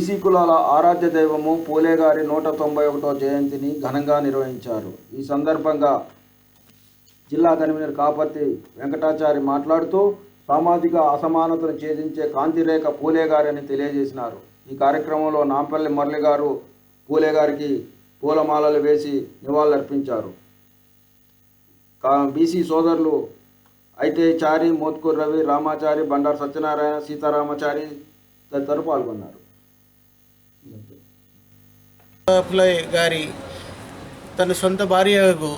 BC కులాల ఆరాధ్య దైవము పూలే గారి 191వ జయంతిని ఘనంగా నిర్వహించారు. ఈ సందర్భంగా జిల్లా కన్వీనర్ కాపర్తి వెంకటాచారి మాట్లాడుతూ సామాజిక అసమానతను ఛేదించే కాంతిరేఖ పూలే గారని తెలియజేసినారు. ఈ కార్యక్రమంలో నాంపల్లి మురళి గారు పూలే గారికి పూలమాలలు వేసి నివాళులర్పించారు. బీసీ సోదరులు అయితే చారి, మోత్కూర్ రవి, రామాచారి, బండారు సత్యనారాయణ, సీతారామచారి తదితరులు పాల్గొన్నారు. పూలే గారి తన సొంత భార్యకు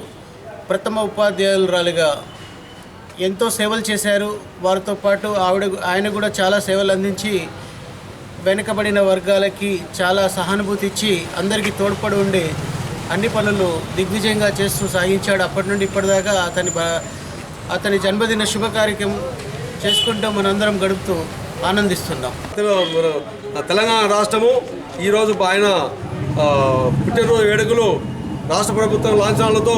ప్రథమ ఉపాధ్యాయురాలిగా ఎంతో సేవలు చేశారు. వారితో పాటు ఆయన కూడా చాలా సేవలు అందించి వెనుకబడిన వర్గాలకి చాలా సహానుభూతి ఇచ్చి అందరికీ తోడ్పడి ఉండి అన్ని పనులు దిగ్విజయంగా చేస్తూ సాగించాడు. అప్పటి నుండి ఇప్పటిదాకా అతని జన్మదిన శుభ కార్యక్రమం చేసుకుంటూ మనందరం గడుపుతూ ఆనందిస్తున్నాం. తెలంగాణ రాష్ట్రము ఈరోజు ఆయన పుట్టినరోజు వేడుకలు రాష్ట్ర ప్రభుత్వం లాంఛనాలతో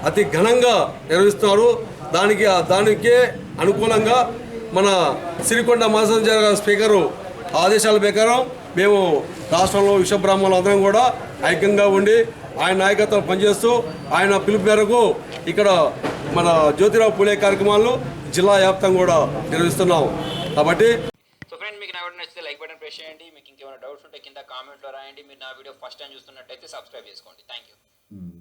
అతి ఘనంగా నిర్వహిస్తున్నారు. దానికే అనుకూలంగా మన సిరికొండ మధుసూదన్ గారి స్పీకరు ఆదేశాల ప్రకారం మేము రాష్ట్రంలో విశ్వబ్రాహ్మణులు అందరం కూడా ఐక్యంగా ఉండి ఆయన నాయకత్వం పనిచేస్తూ ఆయన పిలుపు మేరకు ఇక్కడ మన జ్యోతిరావు పూలే కార్యక్రమాలు జిల్లా వ్యాప్తంగా కూడా నిర్వహిస్తున్నాం. కాబట్టి మీకు నా వీడియో నచ్చితే లైక్ బటన్ ప్రెస్ చేయండి. మీకు ఇంకేమైనా డౌట్స్ ఉంటే కింద కామెంట్లో రాయండి. మీరు నా వీడియో ఫస్ట్ టైం చూస్తున్నట్టయితే సబ్స్క్రైబ్ చేసుకోండి. Thank you.